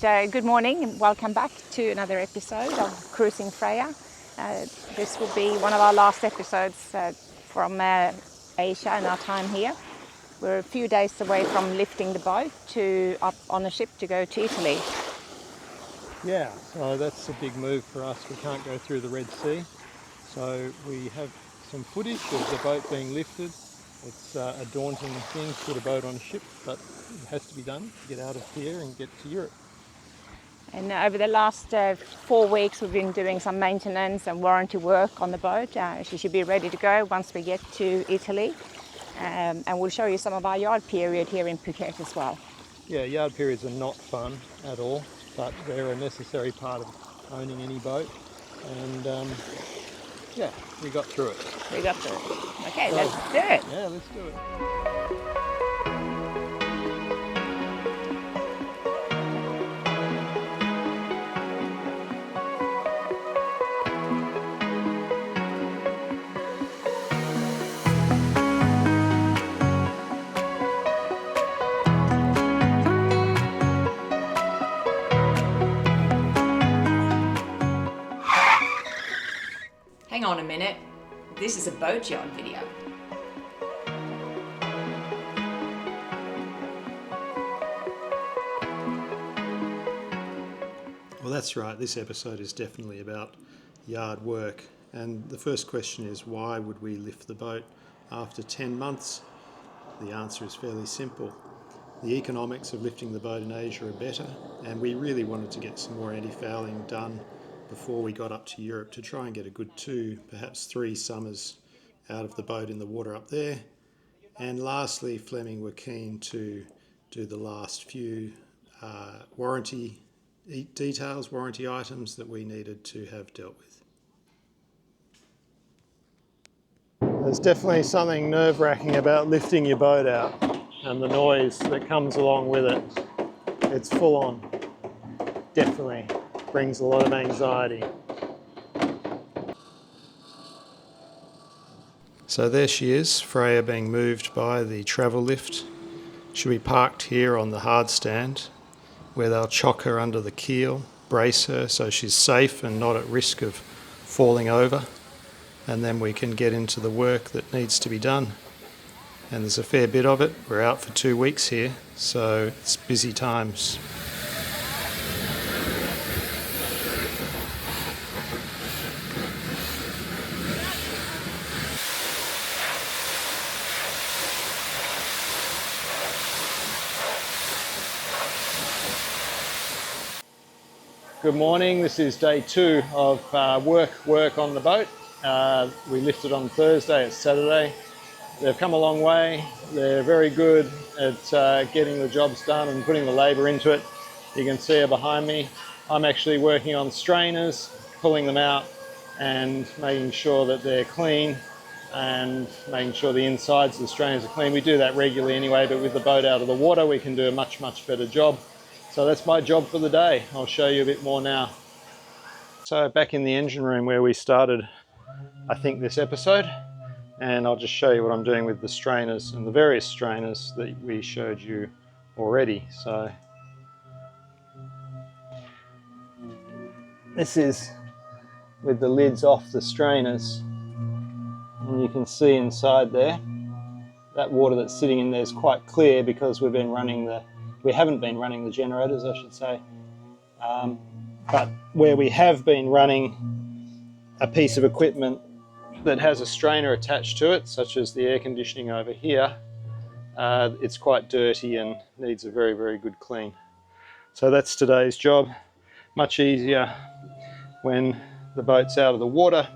good morning and welcome back to another episode of Cruising Freja. This will be one of our last episodes from Asia and our time here. We're a few days away from lifting the boat up on a ship to go to Italy. Yeah, so that's a big move for us. We can't go through the Red Sea. So we have some footage of the boat being lifted. It's a daunting thing to put a boat on a ship, but it has to be done to get out of here and get to Europe. And over the last 4 weeks we've been doing some maintenance and warranty work on the boat. She should be ready to go once we get to Italy. And we'll show you some of our yard period here in Phuket as well. Yeah, yard periods are not fun at all, but they're a necessary part of owning any boat. And yeah, we got through it. Okay, so, let's do it. Yeah, let's do it. Hang on a minute, this is a boat yacht video. Well, that's right, this episode is definitely about yard work. And the first question is, why would we lift the boat after 10 months? The answer is fairly simple. The economics of lifting the boat in Asia are better, and we really wanted to get some more anti-fouling done before we got up to Europe to try and get a good 2, perhaps 3 summers out of the boat in the water up there. And lastly, Fleming were keen to do the last few warranty details, warranty items that we needed to have dealt with. There's definitely something nerve-wracking about lifting your boat out and the noise that comes along with it. It's full on, definitely. Brings a lot of anxiety. So there she is, Freja being moved by the travel lift. She'll be parked here on the hardstand where they'll chock her under the keel, brace her so she's safe and not at risk of falling over, and then we can get into the work that needs to be done. And there's a fair bit of it. We're out for 2 weeks here, so it's busy times. Good morning, this is day 2 of work on the boat. We lifted on Thursday, it's Saturday. They've come a long way, they're very good at getting the jobs done and putting the labour into it. You can see her behind me. I'm actually working on strainers, pulling them out and making sure that they're clean and making sure the insides of the strainers are clean. We do that regularly anyway, but with the boat out of the water we can do a much better job. So that's my job for the day. I'll show you a bit more now. So back in the engine room where we started, I think, this episode, and I'll just show you what I'm doing with the strainers and the various strainers that we showed you already. So this is with the lids off the strainers, and you can see inside there, that water that's sitting in there is quite clear because we haven't been running the generators, I should say. But where we have been running a piece of equipment that has a strainer attached to it, such as the air conditioning over here, it's quite dirty and needs a very good clean. So that's today's job. Much easier when the boat's out of the water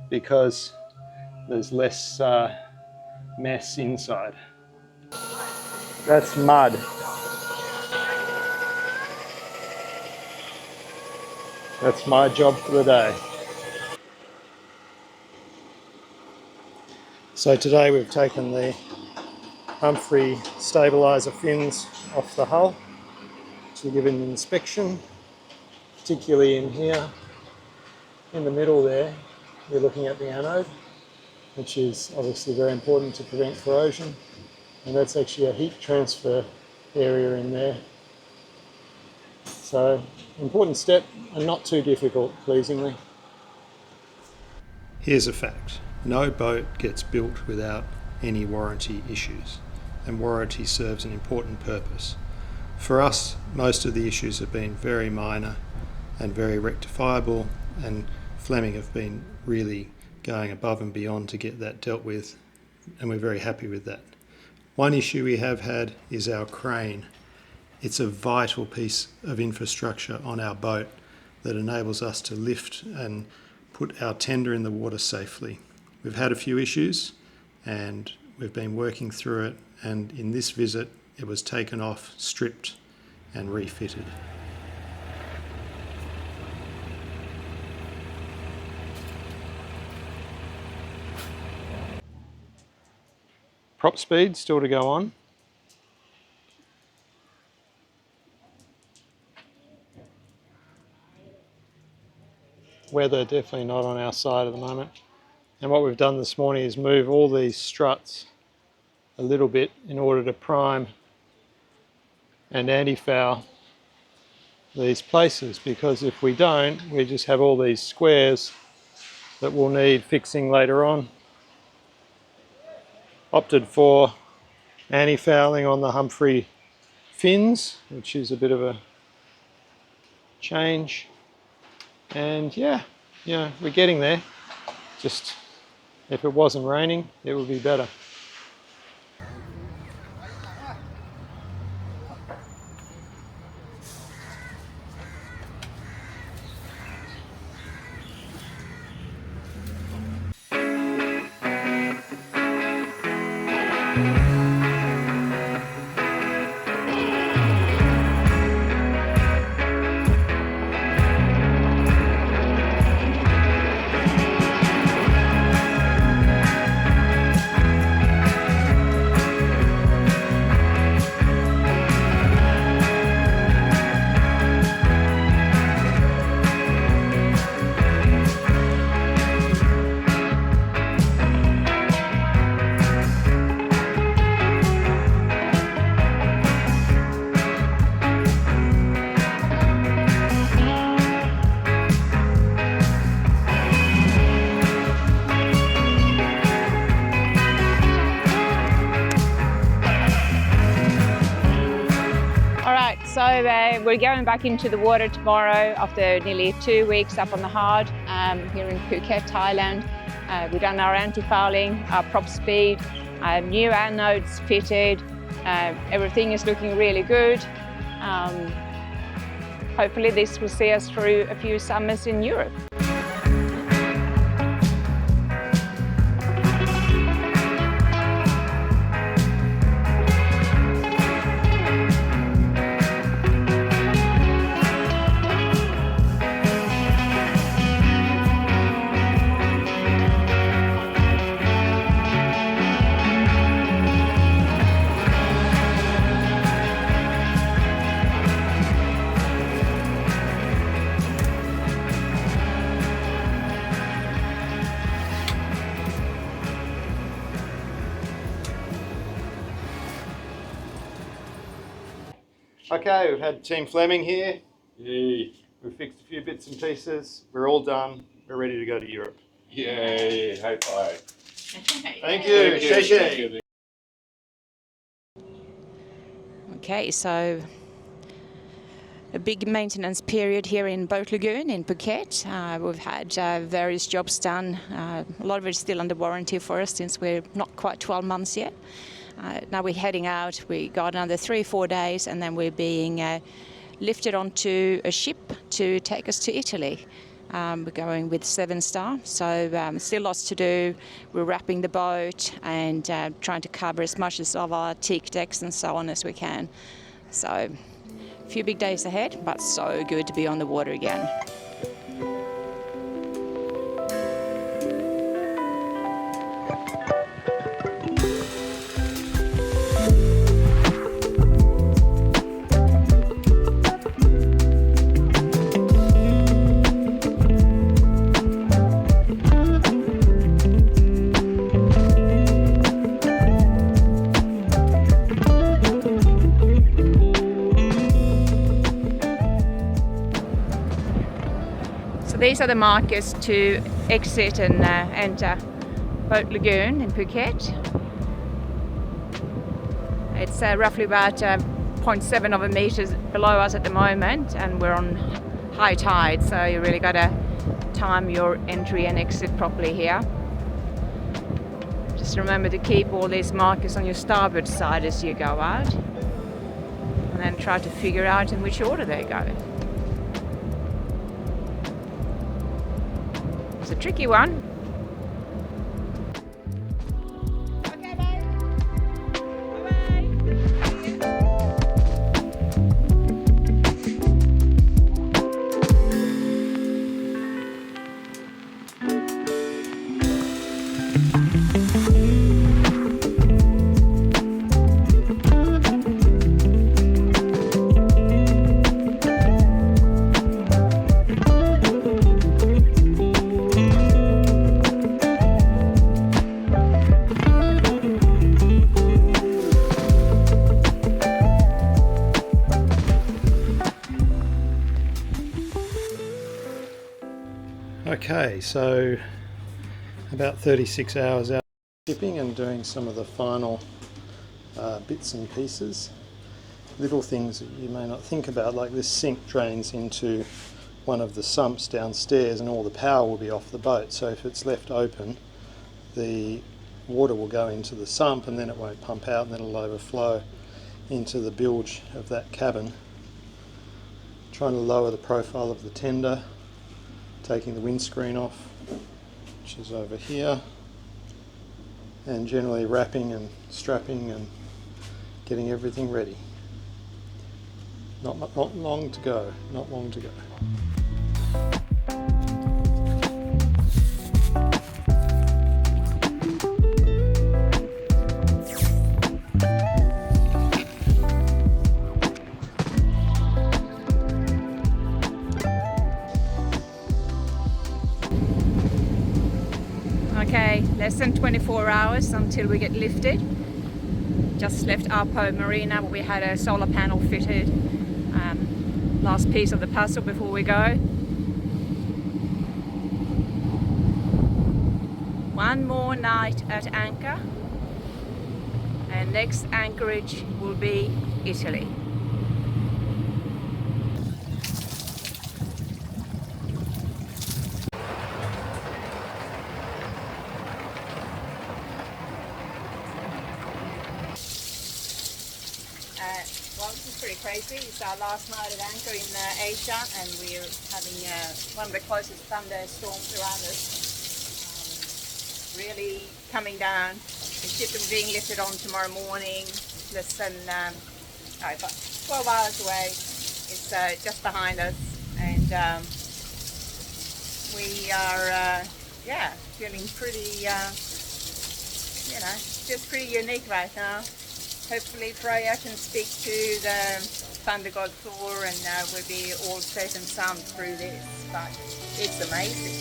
because there's less mess inside. That's mud. That's my job for the day. So today we've taken the Humphrey stabiliser fins off the hull to give it an inspection, particularly in here, in the middle there. You're looking at the anode, which is obviously very important to prevent corrosion, and that's actually a heat transfer area in there. So, important step and not too difficult, pleasingly. Here's a fact. No boat gets built without any warranty issues, and warranty serves an important purpose. For us, most of the issues have been very minor and very rectifiable, and Fleming have been really going above and beyond to get that dealt with, and we're very happy with that. One issue we have had is our crane. It's a vital piece of infrastructure on our boat that enables us to lift and put our tender in the water safely. We've had a few issues and we've been working through it, and in this visit it was taken off, stripped and refitted. Prop speed still to go on. Weather definitely not on our side at the moment. And what we've done this morning is move all these struts a little bit in order to prime and anti-foul these places, because if we don't, we just have all these squares that will need fixing later on. Opted for anti-fouling on the Humphrey fins, which is a bit of a change. And yeah, we're getting there. Just if it wasn't raining, it would be better. So we're going back into the water tomorrow after nearly 2 weeks up on the hard here in Phuket, Thailand. We've done our anti-fouling, our prop speed, new anodes fitted. Everything is looking really good. Hopefully this will see us through a few summers in Europe. Okay, we've had Team Fleming here. Yay. We've fixed a few bits and pieces. We're all done. We're ready to go to Europe. Yay. High five. Thank you. Thank you. Okay, so a big maintenance period here in Boat Lagoon in Phuket. We've had various jobs done. A lot of it is still under warranty for us since we're not quite 12 months yet. Now we're heading out. We got another 3-4 days and then we're being lifted onto a ship to take us to Italy. We're going with 7-star, so still lots to do. We're wrapping the boat and trying to cover as much of our teak decks and so on as we can. So a few big days ahead, but so good to be on the water again. So these are the markers to exit and enter Boat Lagoon in Phuket. It's roughly about 0.7 of a metre below us at the moment, and we're on high tide, so you really got to time your entry and exit properly here. Just remember to keep all these markers on your starboard side as you go out, and then try to figure out in which order they go. It's a tricky one. Okay, bye. Okay, so about 36 hours out shipping and doing some of the final bits and pieces. Little things that you may not think about, like this sink drains into one of the sumps downstairs and all the power will be off the boat, so if it's left open the water will go into the sump and then it won't pump out and then it'll overflow into the bilge of that cabin. Trying to lower the profile of the tender, taking the windscreen off, which is over here, and generally wrapping and strapping and getting everything ready. Not long to go, not long to go. Okay, less than 24 hours until we get lifted. Just left Apo Marina, where we had a solar panel fitted. Last piece of the puzzle before we go. One more night at anchor, and next anchorage will be Italy. Well, this is pretty crazy. It's our last night at anchor in Asia, and we're having one of the closest thunderstorms around us. Really coming down. The ship is being lifted on tomorrow morning, less than 12 hours away. It's just behind us, and we are feeling pretty, just pretty unique right now. Hopefully Freja can speak to the Thunder God Thor and we'll be all safe and sound through this, but it's amazing.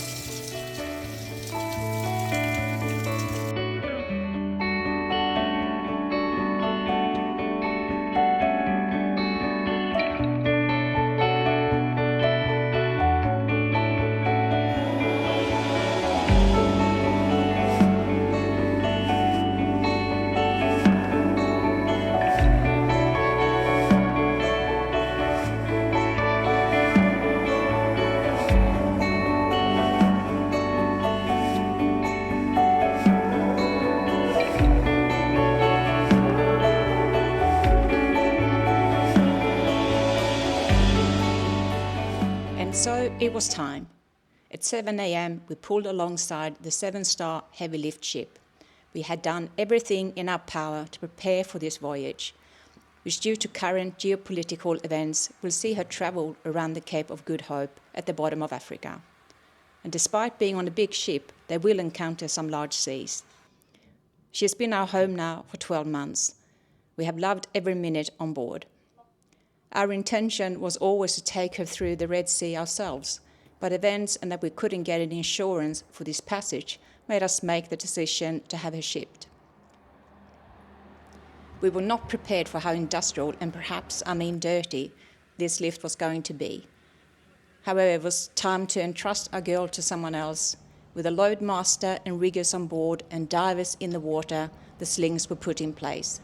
So it was time. At 7 a.m. we pulled alongside the 7-star heavy lift ship. We had done everything in our power to prepare for this voyage, which due to current geopolitical events will see her travel around the Cape of Good Hope at the bottom of Africa. And despite being on a big ship, they will encounter some large seas. She has been our home now for 12 months. We have loved every minute on board. Our intention was always to take her through the Red Sea ourselves, but events and that we couldn't get any insurance for this passage made us make the decision to have her shipped. We were not prepared for how industrial and perhaps, dirty, this lift was going to be. However, it was time to entrust our girl to someone else. With a loadmaster and riggers on board and divers in the water, the slings were put in place.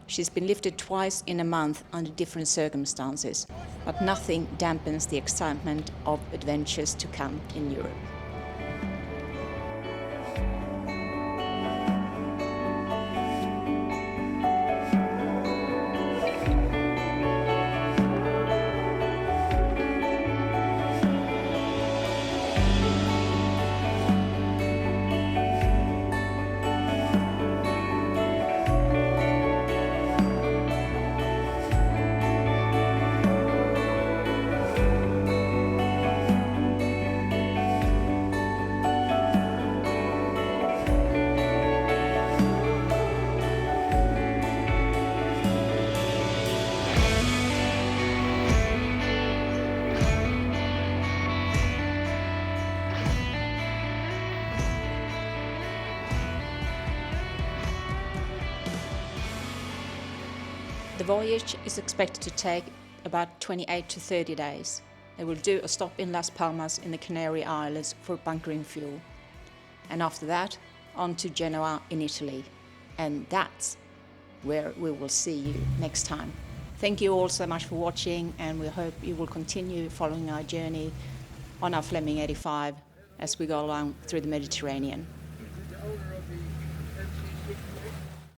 She's been lifted twice in a month under different circumstances, but nothing dampens the excitement of adventures to come in Europe. The voyage is expected to take about 28 to 30 days. They will do a stop in Las Palmas in the Canary Islands for bunkering fuel. And after that, on to Genoa in Italy. And that's where we will see you next time. Thank you all so much for watching, and we hope you will continue following our journey on our Fleming 85 as we go along through the Mediterranean.